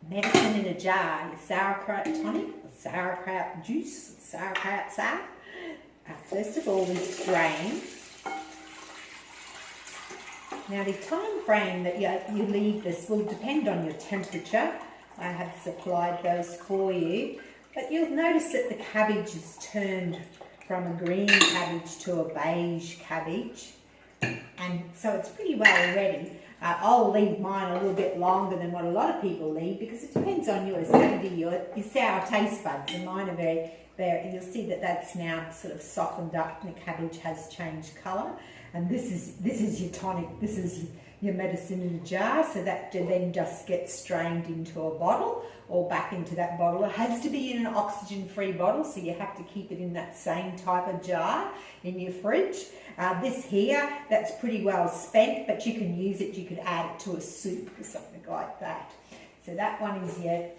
medicine in a jar, your sauerkraut tonic, sauerkraut juice, sauerkraut salad. First of all, we strain. Now the time frame that you leave this will depend on your temperature. I have supplied those for you. But you'll notice that the cabbage is turned from a green cabbage to a beige cabbage. And so it's pretty well ready. I'll leave mine a little bit longer than what a lot of people leave because it depends on your acidity, your sour taste buds. And mine are very, you'll see that that's now sort of softened up and the cabbage has changed colour. And this is your tonic, this is your medicine in a jar, so that then just gets strained into a bottle or back into that bottle. It has to be in an oxygen-free bottle, so you have to keep it in that same type of jar in your fridge. This here, that's pretty well spent, but you can use it, you could add it to a soup or something like that. So that one is your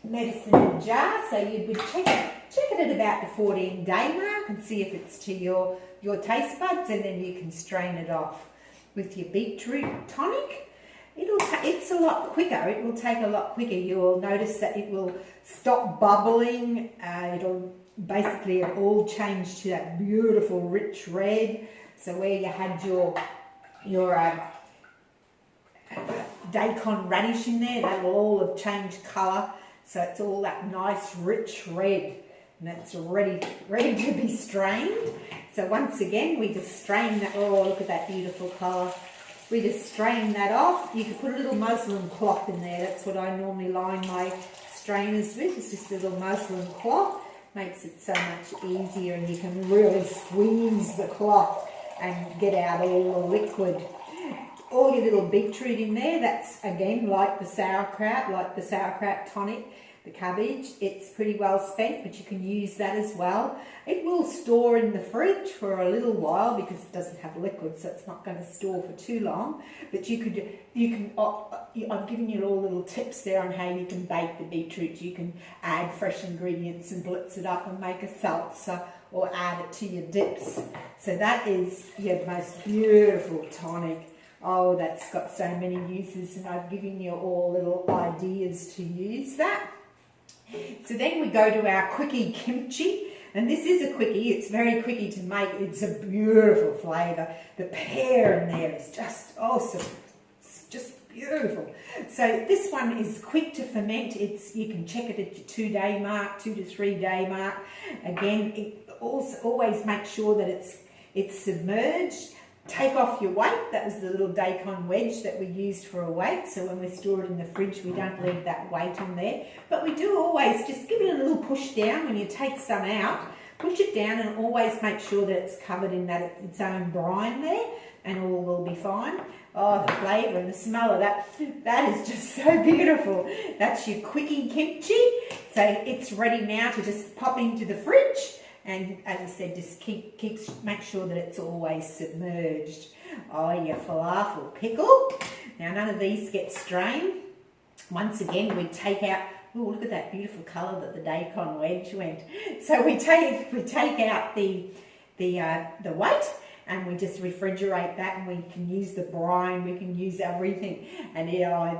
medicine in a jar, so you would check it at about the 14-day mark and see if it's to your taste buds, and then you can strain it off. With your beetroot tonic, it's a lot quicker. It will take a lot quicker. You will notice that it will stop bubbling. It'll basically all change to that beautiful rich red. So where you had your daikon radish in there, that will all have changed colour. So it's all that nice rich red, and that's ready to be strained. So once again, we just strain that. Oh, look at that beautiful colour. We just strain that off. You could put a little muslin cloth in there. That's what I normally line my strainers with. It's just a little muslin cloth. Makes it so much easier, and you can really squeeze the cloth and get out all the liquid. All your little beetroot in there, that's again like the sauerkraut tonic. The cabbage, it's pretty well spent, but you can use that as well. It will store in the fridge for a little while because it doesn't have liquid, so it's not going to store for too long. But I've given you all little tips there on how you can bake the beetroot. You can add fresh ingredients and blitz it up and make a salsa, or add it to your dips. So that is your most beautiful tonic. Oh, that's got so many uses, and I've given you all little ideas to use that. So then we go to our Quickie Kimchi, and this is a quickie. It's very quickie to make. It's a beautiful flavour. The pear in there is just awesome. It's just beautiful. So this one is quick to ferment. You can check it at your 2-day mark, 2 to 3 day mark. Again, it also always make sure that it's submerged. Take off your weight. That was the little daikon wedge that we used for a weight. So when we store it in the fridge, we don't leave that weight in there. But we do always just give it a little push down when you take some out. Push it down and always make sure that it's covered in its own brine there, and all will be fine. Oh, the flavour and the smell of that is just so beautiful. That's your Quickie Kimchi. So it's ready now to just pop into the fridge. And as I said, just make sure that it's always submerged. Oh, your falafel pickle. Now, none of these get strained. Once again, we take out. Oh, look at that beautiful colour that the daikon wedge went. So we take out the weight, and we just refrigerate that, and we can use the brine, we can use everything. And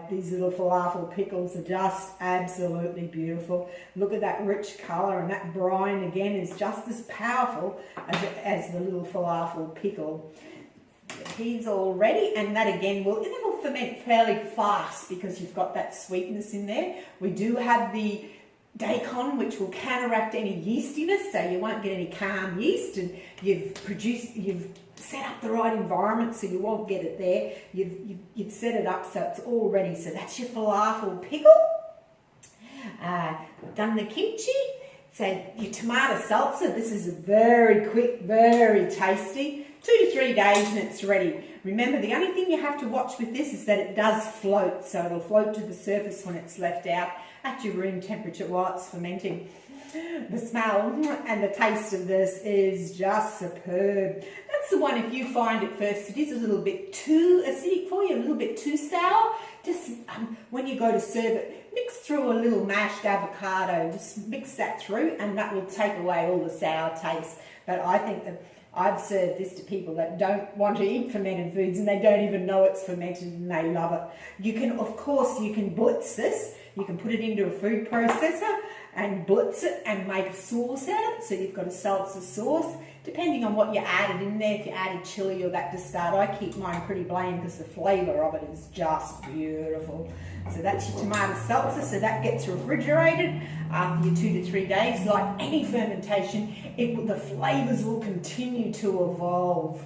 these little falafel pickles are just absolutely beautiful. Look at that rich colour, and that brine again is just as powerful as the little falafel pickle. He's all ready, and that again it'll ferment fairly fast because you've got that sweetness in there. We do have the daikon, which will counteract any yeastiness, so you won't get any calm yeast, and you've set up the right environment so you won't get it there. You've set it up so it's all ready. So that's your falafel pickle. Done the kimchi. So your tomato salsa, this is very quick, very tasty. 2 to 3 days and it's ready. Remember, the only thing you have to watch with this is that it does float, so it'll float to the surface when it's left out at your room temperature while it's fermenting. The smell and the taste of this is just superb. That's the one, if you find at first it is a little bit too acidic for you, a little bit too sour, just when you go to serve it, mix through a little mashed avocado, just mix that through, and that will take away all the sour taste. But I think that I've served this to people that don't want to eat fermented foods, and they don't even know it's fermented, and they love it. You can, of course, you can blitz this. You can put it into a food processor and blitz it and make a sauce out of it. So you've got a salsa sauce, depending on what you added in there. If you added chili or that to start, I keep mine pretty bland because the flavour of it is just beautiful. So that's your tomato salsa. So that gets refrigerated after your 2 to 3 days. Like any fermentation, the flavours will continue to evolve.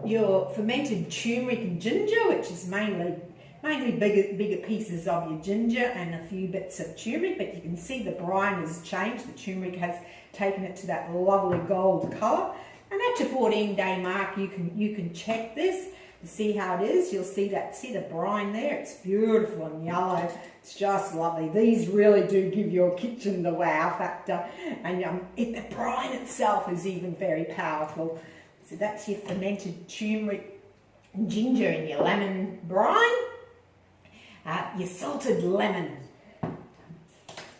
Your fermented turmeric and ginger, which is mainly bigger pieces of your ginger and a few bits of turmeric, but you can see the brine has changed. The turmeric has taken it to that lovely gold colour. And at your 14-day mark, you can check this to see how it is. You'll see the brine there. It's beautiful and yellow. It's just lovely. These really do give your kitchen the wow factor, and the brine itself is even very powerful. So that's your fermented turmeric and ginger and your lemon brine. Your salted lemon.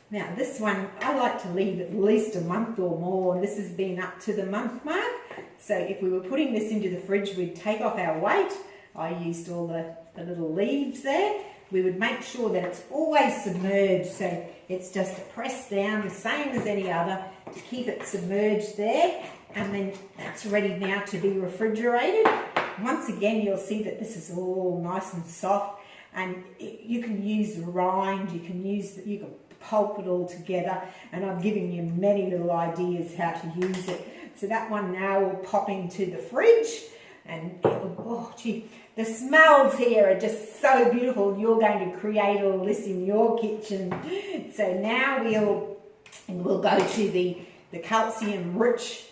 Now this one, I like to leave at least a month or more. This has been up to the month mark. So if we were putting this into the fridge, we'd take off our weight. I used all the little leaves there. We would make sure that it's always submerged. So it's just pressed down the same as any other to keep it submerged there. And then that's ready now to be refrigerated. Once again, you'll see that this is all nice and soft. And you can use the rind, you can pulp it all together, and I've given you many little ideas how to use it. So that one now will pop into the fridge, and oh gee, the smells here are just so beautiful. You're going to create all this in your kitchen. So now we'll go to the calcium-rich,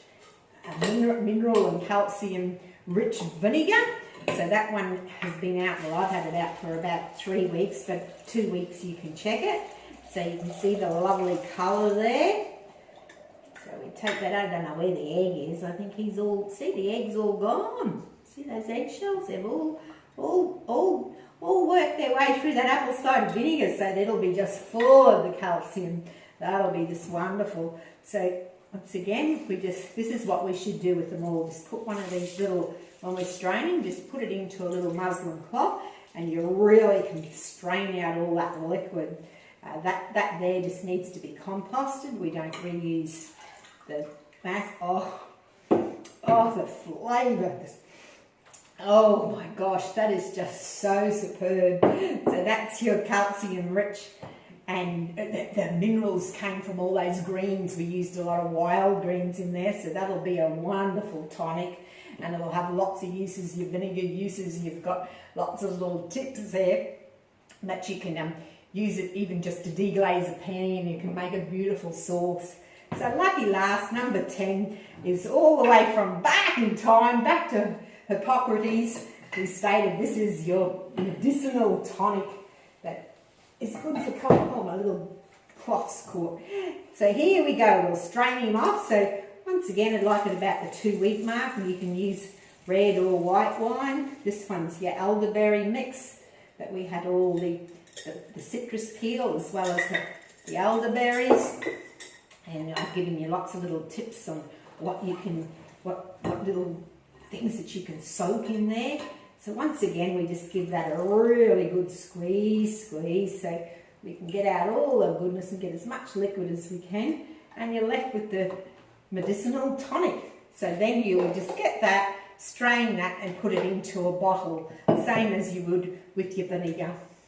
mineral and calcium-rich vinegar. So that one has been out, well, I've had it out for about 3 weeks, but 2 weeks you can check it. So you can see the lovely colour there. So we take that out. I don't know where the egg is. I think see, the egg's all gone. See those eggshells? They've all worked their way through that apple cider vinegar, so that it'll be just full of the calcium. That'll be just wonderful. So once again, this is what we should do with them all. Just put one of these little, when we're straining, just put it into a little muslin cloth, and you really can strain out all that liquid. That there just needs to be composted. We don't reuse the mass. Oh, the flavour. Oh my gosh, that is just so superb. So that's your calcium rich, and the minerals came from all those greens. We used a lot of wild greens in there, so that'll be a wonderful tonic, and it'll have lots of uses. Your vinegar uses, you've got lots of little tips there that you can use it even just to deglaze a pan, and you can make a beautiful sauce. So lucky last, number 10, is all the way from back in time, back to Hippocrates, who stated this is your medicinal tonic that is good for cold. Oh, my little cloth's caught. So here we go, we'll strain him off. So once again, I'd like it about the 2 week mark, and you can use red or white wine. This one's your elderberry mix that we had all the citrus peel as well as the elderberries, and I've given you lots of little tips on what little things that you can soak in there. So once again, we just give that a really good squeeze so we can get out all the goodness and get as much liquid as we can, and you're left with the medicinal tonic. So then you will just get that, strain that, and put it into a bottle, same as you would with your vinegar.